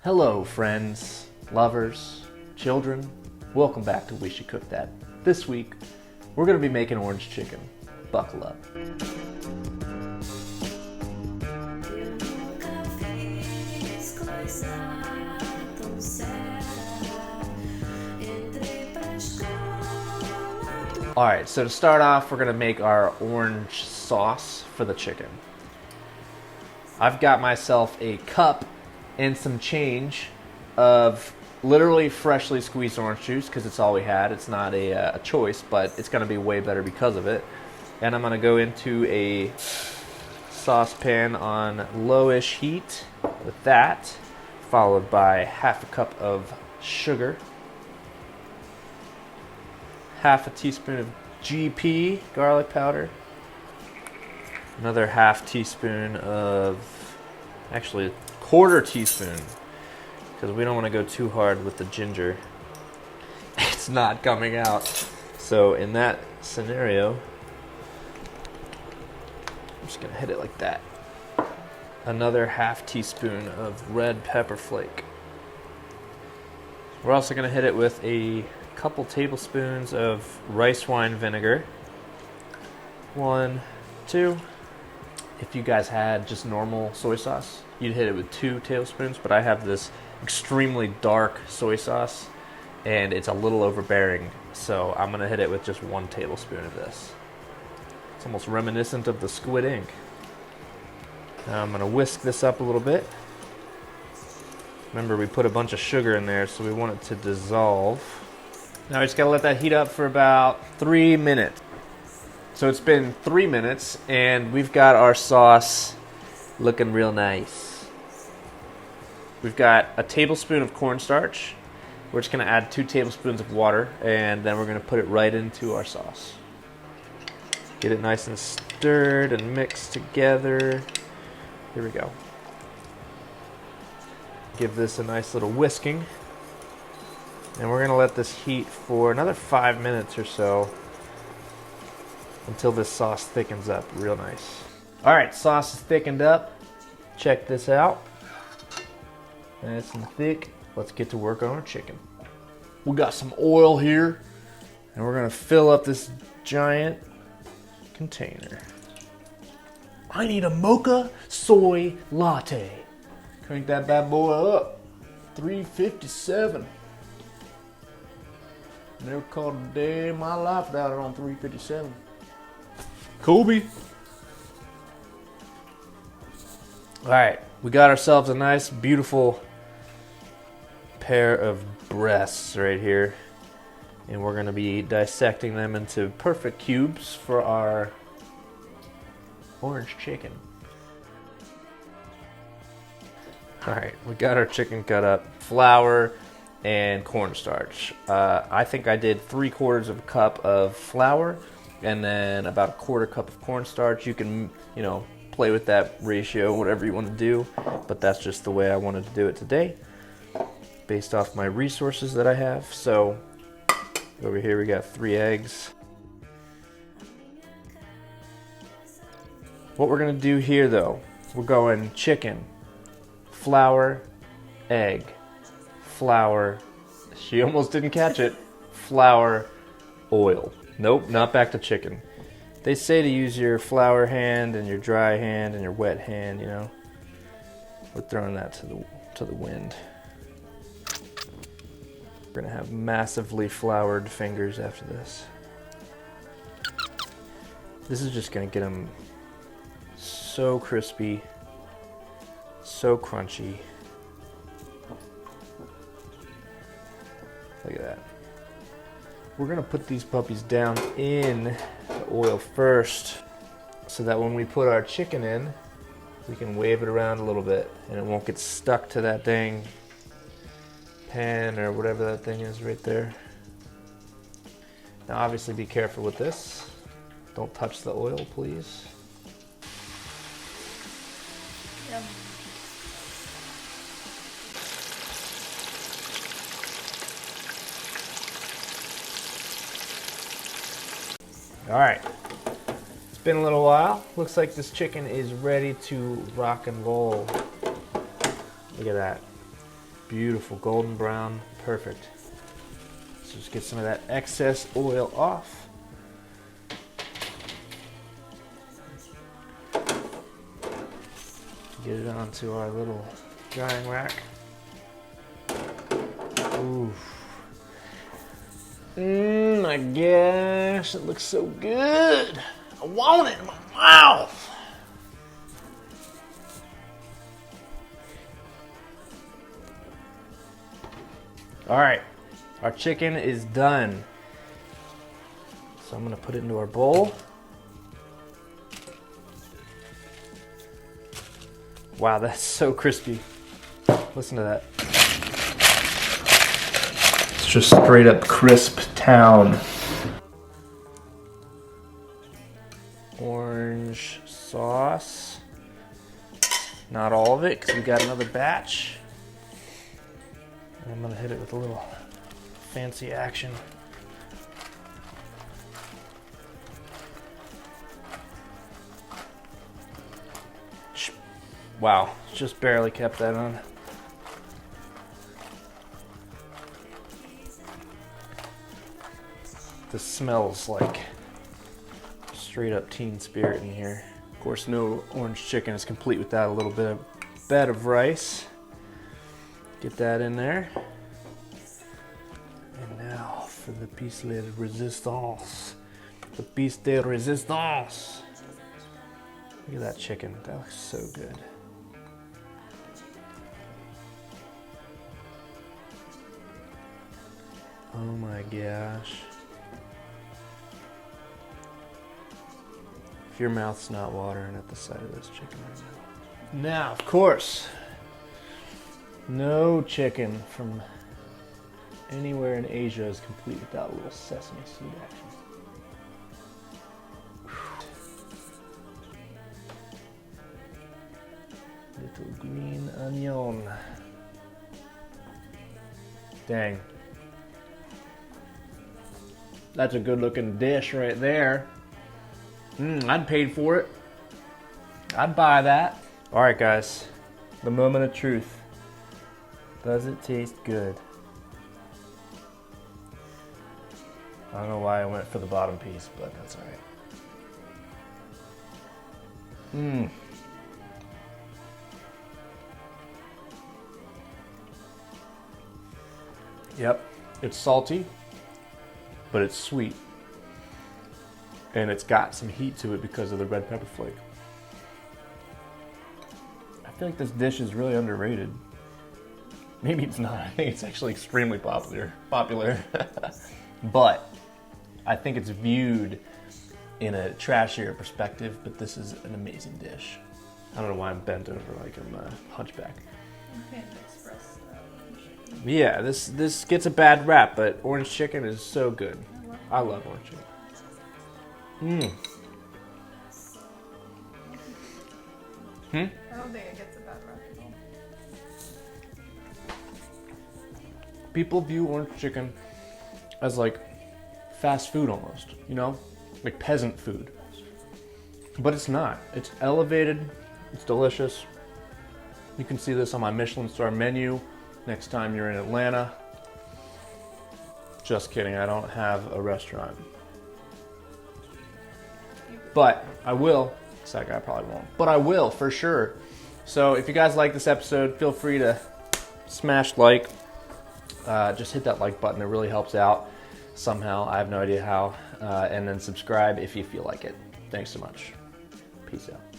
Hello friends, lovers, children, welcome back to We Should Cook That. This week, we're going to be making orange chicken. Buckle up. Alright, so to start off, we're going to make our orange sauce for the chicken. I've got myself a cup and some change of literally freshly squeezed orange juice because it's all we had. It's not a choice, but it's going to be way better because of it. And I'm going to go into a saucepan on lowish heat with that, followed by half a cup of sugar, half a teaspoon of GP, garlic powder, another half teaspoon of, actually a quarter teaspoon, because we don't want to go too hard with the ginger. It's not coming out. So in that scenario, I'm just going to hit it like that. Another half teaspoon of red pepper flake. We're also going to hit it with a couple tablespoons of rice wine vinegar. 1, 2. If you guys had just normal soy sauce, you'd hit it with 2 tablespoons, but I have this extremely dark soy sauce and it's a little overbearing, so I'm gonna hit it with just 1 tablespoon of this. It's almost reminiscent of the squid ink. Now I'm gonna whisk this up a little bit. Remember, we put a bunch of sugar in there, so we want it to dissolve. Now we just gotta let that heat up for about 3 minutes. So it's been 3 minutes and we've got our sauce looking real nice. We've got a tablespoon of cornstarch. We're just gonna add 2 tablespoons of water and then we're gonna put it right into our sauce. Get it nice and stirred and mixed together. Here we go. Give this a nice little whisking. And we're gonna let this heat for another 5 minutes or so until this sauce thickens up real nice. All right, sauce is thickened up. Check this out. Nice and thick. Let's get to work on our chicken. We got some oil here, and we're gonna fill up this giant container. I need a mocha soy latte. Crank that bad boy up. 357. Never caught a day in my life without it on 357. Kobe. All right, we got ourselves a nice, beautiful pair of breasts right here, and we're gonna be dissecting them into perfect cubes for our orange chicken. All right, we got our chicken cut up. Flour and cornstarch. I think I did 3/4 of a cup of flour and then about a 1/4 cup of cornstarch. You can, play with that ratio, whatever you want to do, but that's just the way I wanted to do it today, based off my resources that I have. So over here we got 3 eggs. What we're gonna do here though, we're going chicken, flour, egg, flour, she almost didn't catch it, flour, oil. Nope, not back to chicken. They say to use your flour hand and your dry hand and your wet hand, We're throwing that to the wind. We're gonna have massively floured fingers after this. This is just gonna get them so crispy, so crunchy. Look at that. We're gonna put these puppies down in the oil first so that when we put our chicken in, we can wave it around a little bit and it won't get stuck to that dang pan or whatever that thing is right there. Now obviously be careful with this. Don't touch the oil, please. Yum. All right, it's been a little while. Looks like this chicken is ready to rock and roll. Look at that. beautiful golden brown, perfect. So just get some of that excess oil off. Get it onto our little drying rack. Ooh. My gosh, it looks so good. I want it in my mouth. All right, our chicken is done. So I'm gonna put it into our bowl. Wow, that's so crispy. Listen to that. It's just straight up crisp town. Orange sauce. Not all of it, because we got another batch. And I'm gonna hit it with a little fancy action. Wow, just barely kept that on. This smells like straight up teen spirit in here. Of course, no orange chicken is complete without a little bed of rice. Get that in there. And now for the piece de resistance. The piece de resistance. Look at that chicken, that looks so good. Oh my gosh. If your mouth's not watering at the sight of this chicken right now. Now, of course, no chicken from anywhere in Asia is complete without a little sesame seed action. Little green onion. Dang. That's a good looking dish right there. I'd pay for it. I'd buy that. All right, guys, the moment of truth. Does it taste good? I don't know why I went for the bottom piece, but that's all right. Yep, it's salty, but it's sweet. And it's got some heat to it because of the red pepper flake. I feel like this dish is really underrated. Maybe it's not. I think it's actually extremely popular. But I think it's viewed in a trashier perspective, but this is an amazing dish. I don't know why I'm bent over like I'm a hunchback. You can't express that. Yeah, this gets a bad rap, but orange chicken is so good. I love orange chicken. I don't think it gets a bad rap at all. People view orange chicken as like fast food almost, you know? Like peasant food. But it's not. It's elevated, it's delicious. You can see this on my Michelin star menu next time you're in Atlanta. Just kidding, I don't have a restaurant. But I will. That guy probably won't. But I will, for sure. So if you guys like this episode, feel free to smash like. Just hit that like button. It really helps out somehow. I have no idea how. And then subscribe if you feel like it. Thanks so much. Peace out.